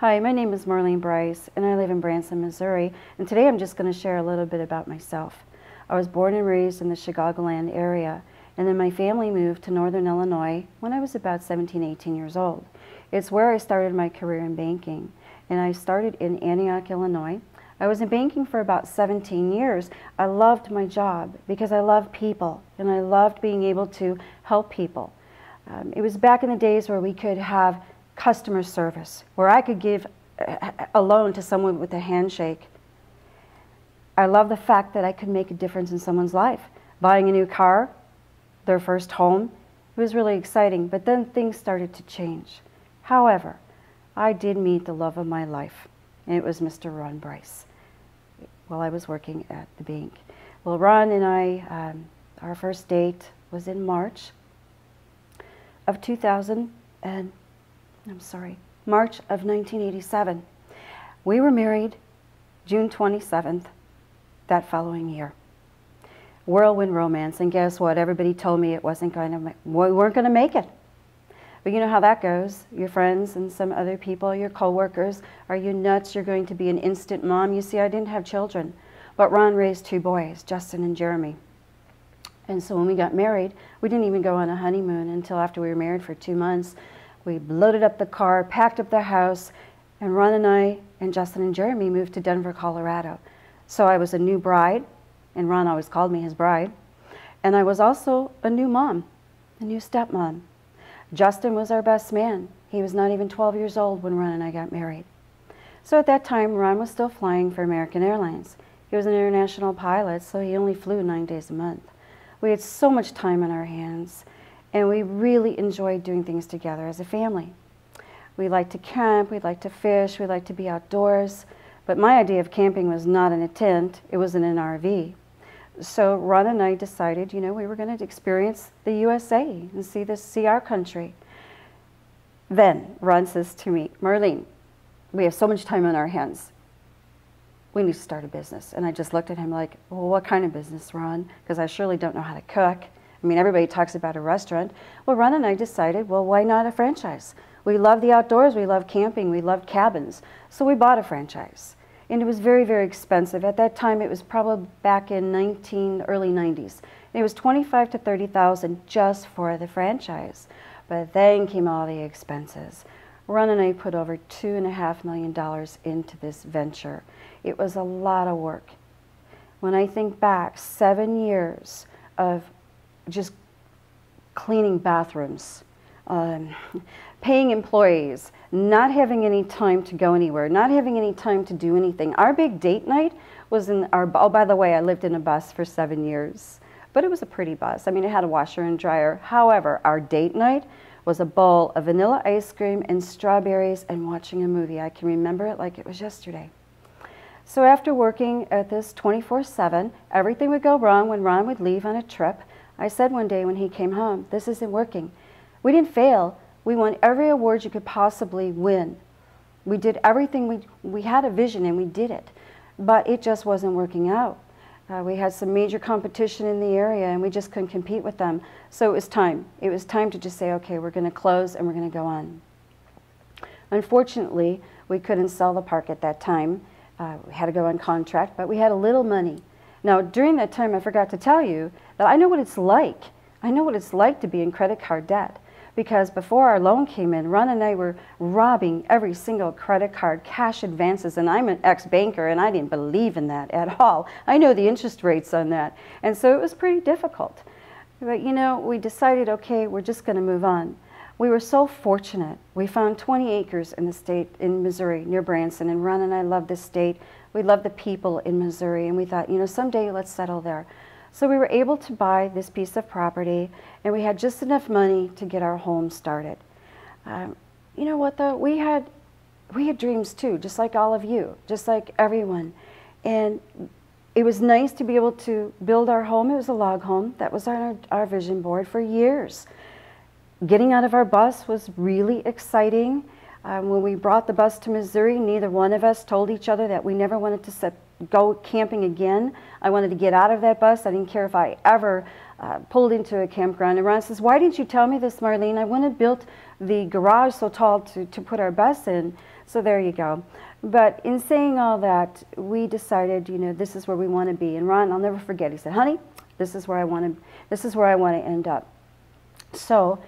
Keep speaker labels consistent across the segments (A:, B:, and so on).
A: Hi, my name is Marlene Brice, and I live in Branson, Missouri, and today I'm just going to share a little bit about myself. I was born and raised in the Chicagoland area, and then my family moved to Northern Illinois when I was about 17, 18 years old. It's where I started my career in banking, and I started in Antioch, Illinois. I was in banking for about 17 years. I loved my job because I love people, and I loved being able to help people. It was back in the days where we could have customer service, where I could give a loan to someone with a handshake. I love the fact that I could make a difference in someone's life. Buying a new car, their first home, it was really exciting, but then things started to change. However, I did meet the love of my life, and it was Mr. Ron Brice while I was working at the bank. Well, Ron and I, our first date was in March of 1987. We were married June 27th that following year. Whirlwind romance, and guess what? Everybody told me we weren't going to make it. But you know how that goes. Your friends and some other people, your co-workers, are you nuts? You're going to be an instant mom. You see, I didn't have children, but Ron raised two boys, Justin and Jeremy. And so when we got married, we didn't even go on a honeymoon until after we were married for 2 months. We loaded up the car, packed up the house, and Ron and I and Justin and Jeremy moved to Denver, Colorado. So I was a new bride, and Ron always called me his bride. And I was also a new mom, a new stepmom. Justin was our best man. He was not even 12 years old when Ron and I got married. So at that time, Ron was still flying for American Airlines. He was an international pilot, so he only flew 9 days a month. We had so much time on our hands, and we really enjoyed doing things together as a family. We liked to camp, we liked to fish, we liked to be outdoors, but my idea of camping was not in a tent, it was in an RV. So Ron and I decided, you know, we were going to experience the USA and see our country. Then Ron says to me, Marlene, we have so much time on our hands. We need to start a business. And I just looked at him like, well, what kind of business, Ron? Because I surely don't know how to cook. I mean, everybody talks about a restaurant. Well, Ron and I decided, well, why not a franchise? We love the outdoors, we love camping, we love cabins. So we bought a franchise. And it was very, very expensive. At that time, it was probably back in early 90s. And it was $25,000 to $30,000 just for the franchise. But then came all the expenses. Ron and I put over $2.5 million into this venture. It was a lot of work. When I think back, 7 years of just cleaning bathrooms, paying employees, not having any time to go anywhere, not having any time to do anything. Our big date night was in our, oh, by the way, I lived in a bus for 7 years, but it was a pretty bus. I mean, it had a washer and dryer. However, our date night was a bowl of vanilla ice cream and strawberries and watching a movie. I can remember it like it was yesterday. So after working at this 24/7, everything would go wrong when Ron would leave on a trip. I said one day when he came home, this isn't working. We didn't fail. We won every award you could possibly win. We did everything. We had a vision and we did it, but it just wasn't working out. We had some major competition in the area and we just couldn't compete with them. So it was time. It was time to just say, okay, we're going to close and we're going to go on. Unfortunately, we couldn't sell the park at that time. We had to go on contract, but we had a little money. Now, during that time, I forgot to tell you that I know what it's like. I know what it's like to be in credit card debt. Because before our loan came in, Ron and I were robbing every single credit card, cash advances, and I'm an ex-banker, and I didn't believe in that at all. I know the interest rates on that, and so it was pretty difficult. But you know, we decided, okay, we're just going to move on. We were so fortunate. We found 20 acres in the state, in Missouri, near Branson, and Ron and I love this state. We love the people in Missouri, and we thought, you know, someday let's settle there. So we were able to buy this piece of property, and we had just enough money to get our home started. You know what though? We had dreams too, just like all of you, just like everyone. And it was nice to be able to build our home. It was a log home. That was on our vision board for years. Getting out of our bus was really exciting. When we brought the bus to Missouri, neither one of us told each other that we never wanted to go camping again. I wanted to get out of that bus. I didn't care if I ever pulled into a campground. And Ron says, why didn't you tell me this, Marlene? I wouldn't have built the garage so tall to put our bus in. So there you go. But in saying all that, we decided, you know, this is where we want to be. And Ron, I'll never forget, he said, honey, this is where I want to end up. So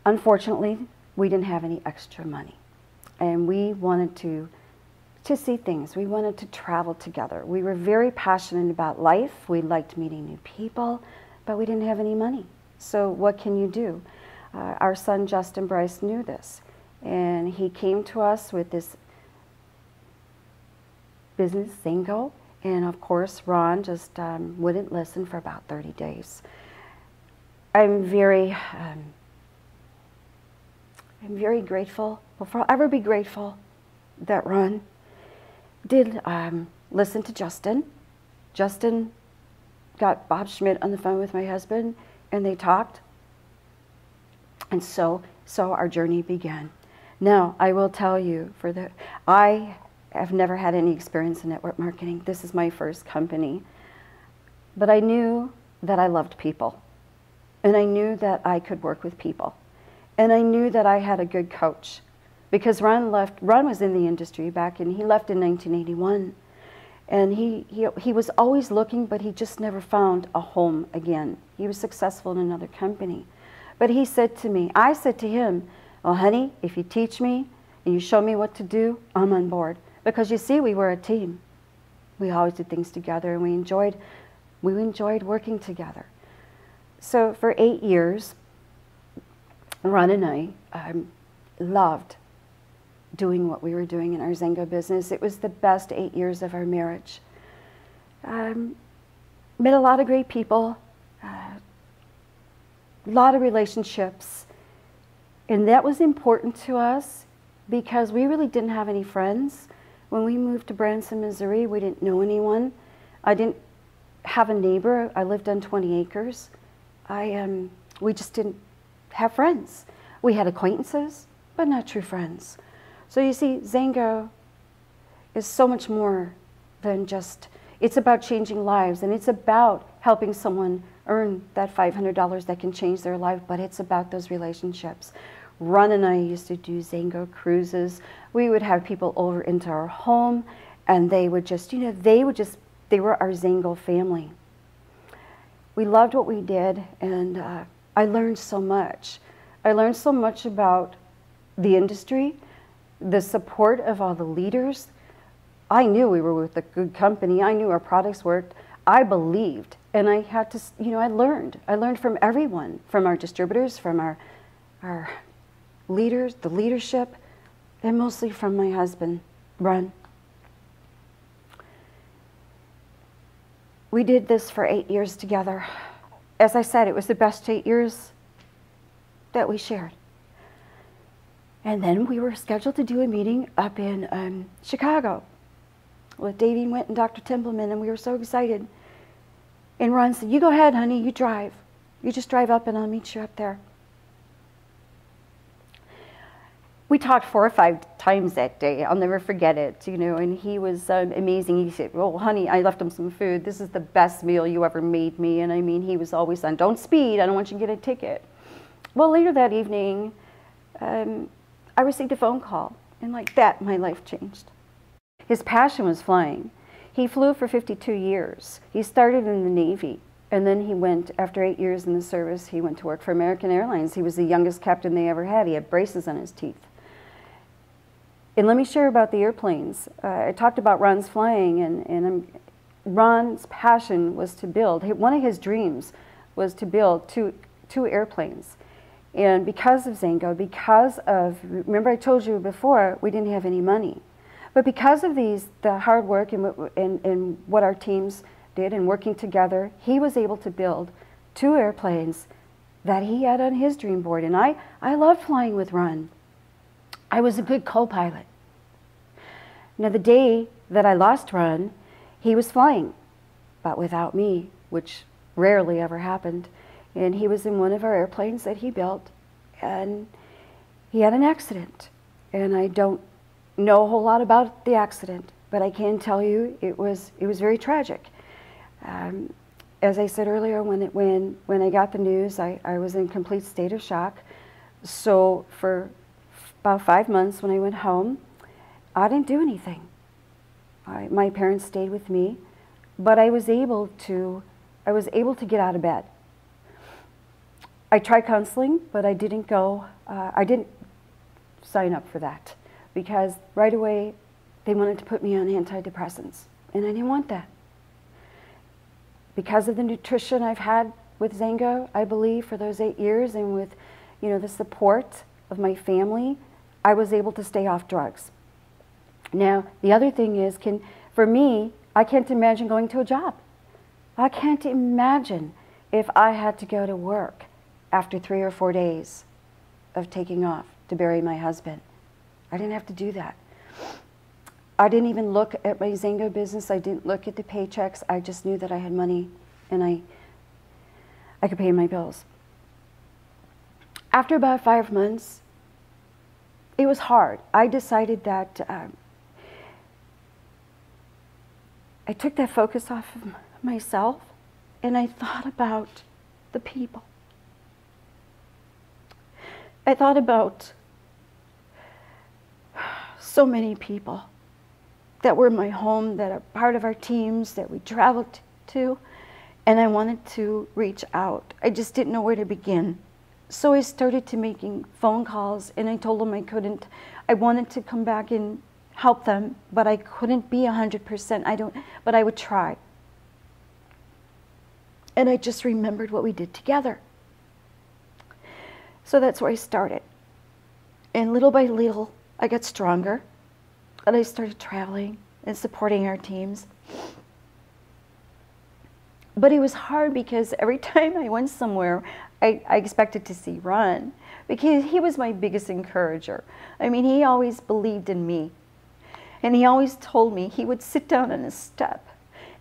A: unfortunately, we didn't have any extra money. And we wanted to see things. We wanted to travel together. We were very passionate about life. We liked meeting new people, but we didn't have any money. So what can you do? Our son, Justin Brice, knew this. And he came to us with this business, Xango. And of course, Ron just wouldn't listen for about 30 days. I'm very grateful, will forever be grateful that Ron did listen to Justin. Justin got Bob Schmidt on the phone with my husband, and they talked. And so our journey began. Now, I will tell you, I have never had any experience in network marketing. This is my first company. But I knew that I loved people. And I knew that I could work with people. And I knew that I had a good coach. Because Ron was in the industry back, and he left in 1981. And he was always looking, but he just never found a home again. He was successful in another company. But he said to me, I said to him, well, honey, if you teach me and you show me what to do, I'm on board. Because you see, we were a team. We always did things together, and we enjoyed working together. So for 8 years, Ron and I loved doing what we were doing in our Xango business. It was the best 8 years of our marriage. Met a lot of great people, a lot of relationships, and that was important to us because we really didn't have any friends. When we moved to Branson, Missouri, we didn't know anyone. I didn't have a neighbor. I lived on 20 acres. We just didn't have friends. We had acquaintances, but not true friends. So you see, Xango is so much more than just, it's about changing lives, and it's about helping someone earn that $500 that can change their life, but it's about those relationships. Ron and I used to do Xango cruises. We would have people over into our home, and they would just, you know, they were our Xango family. We loved what we did, and I learned so much. I learned so much about the industry, the support of all the leaders. I knew we were with a good company. I knew our products worked. I believed, and I had to, you know, I learned. I learned from everyone, from our distributors, from our leaders, the leadership, and mostly from my husband, Ron. We did this for 8 years together. As I said, it was the best 8 years that we shared. And then we were scheduled to do a meeting up in Chicago with Davey Wint and Dr. Templeman, and we were so excited. And Ron said, you go ahead, honey, you drive. You just drive up and I'll meet you up there. We talked 4 or 5 times that day. I'll never forget it, you know, and he was amazing. He said, oh, honey, I left him some food. This is the best meal you ever made me. And I mean, he was always on, don't speed. I don't want you to get a ticket. Well, later that evening, I received a phone call, and like that, my life changed. His passion was flying. He flew for 52 years. He started in the Navy, and then he went, after 8 years in the service, he went to work for American Airlines. He was the youngest captain they ever had. He had braces on his teeth. And let me share about the airplanes. I talked about Ron's flying, and Ron's passion was to build. One of his dreams was to build two airplanes. And because of Xango, remember I told you before, we didn't have any money. But because of the hard work and what our teams did and working together, he was able to build 2 airplanes that he had on his dream board. And I loved flying with Ron. I was a good co-pilot. Now, the day that I lost Ron, he was flying, but without me, which rarely ever happened. And he was in one of our airplanes that he built, and he had an accident. And I don't know a whole lot about the accident, but I can tell you it was very tragic. As I said earlier, when I got the news, I was in complete state of shock. So for about 5 months when I went home, I didn't do anything. My parents stayed with me, but I was able to get out of bed. I tried counseling, but I didn't sign up for that because right away they wanted to put me on antidepressants, and I didn't want that. Because of the nutrition I've had with Xango, I believe, for those 8 years, and with, the support of my family, I was able to stay off drugs. Now, the other thing is, for me, I can't imagine going to a job. I can't imagine if I had to go to work after 3 or 4 days of taking off to bury my husband. I didn't have to do that. I didn't even look at my Xango business. I didn't look at the paychecks. I just knew that I had money and I could pay my bills. After about 5 months, it was hard. I decided that I took that focus off of myself and I thought about the people. I thought about so many people that were in my home, that are part of our teams, that we traveled to, and I wanted to reach out. I just didn't know where to begin. So I started to making phone calls, and I told them I wanted to come back and help them, but I couldn't be 100%. But I would try. And I just remembered what we did together. So that's where I started. And little by little, I got stronger, and I started traveling and supporting our teams. But it was hard because every time I went somewhere, I expected to see Ron, because he was my biggest encourager. I mean, he always believed in me. And he always told me, he would sit down on a step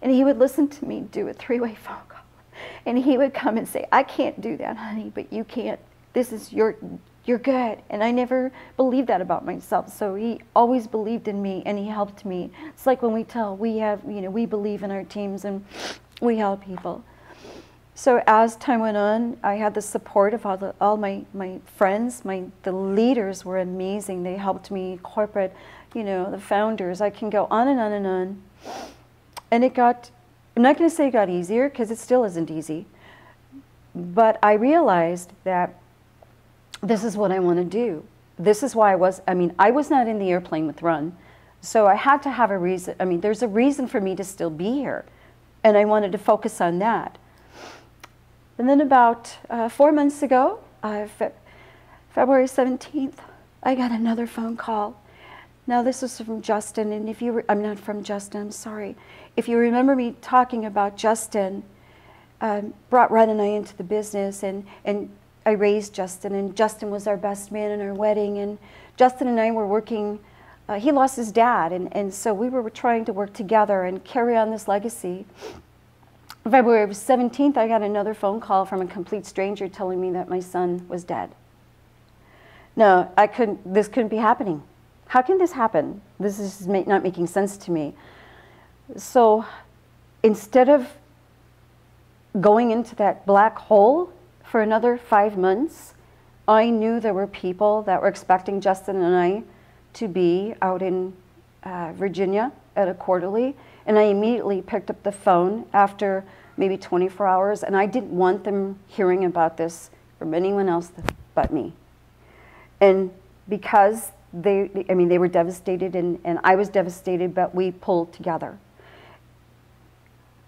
A: and he would listen to me do a 3-way phone call. And he would come and say, I can't do that, honey, but you can't. This is you're good. And I never believed that about myself. So he always believed in me and he helped me. It's like when we believe in our teams and we help people. So as time went on, I had the support of all my friends. The leaders were amazing. They helped me, corporate, the founders. I can go on and on and on. And I'm not going to say it got easier, because it still isn't easy. But I realized that this is what I want to do. This is why I was not in the airplane with Ron. So I had to have a reason. There's a reason for me to still be here. And I wanted to focus on that. And then about 4 months ago, February 17th, I got another phone call. Now this was from Justin, and I'm not from Justin, I'm sorry. If you remember me talking about Justin, brought Ron and I into the business, and I raised Justin, and Justin was our best man in our wedding, and Justin and I were working, he lost his dad, and so we were trying to work together and carry on this legacy. February 17th, I got another phone call from a complete stranger telling me that my son was dead. No, this couldn't be happening. How can this happen? This is not making sense to me. So instead of going into that black hole for another 5 months, I knew there were people that were expecting Justin and I to be out in Virginia at a quarterly. And I immediately picked up the phone after maybe 24 hours, and I didn't want them hearing about this from anyone else but me. And because they were devastated, and I was devastated, but we pulled together.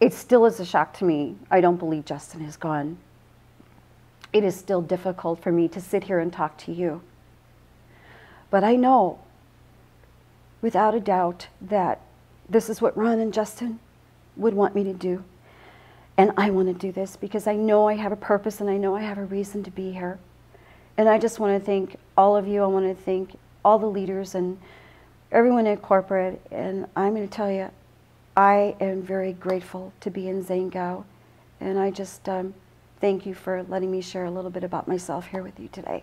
A: It still is a shock to me. I don't believe Justin is gone. It is still difficult for me to sit here and talk to you. But I know, without a doubt, that this is what Ron and Justin would want me to do. And I want to do this because I know I have a purpose and I know I have a reason to be here. And I just want to thank all of you. I want to thank all the leaders and everyone at corporate. And I'm going to tell you, I am very grateful to be in Xango. And I just thank you for letting me share a little bit about myself here with you today.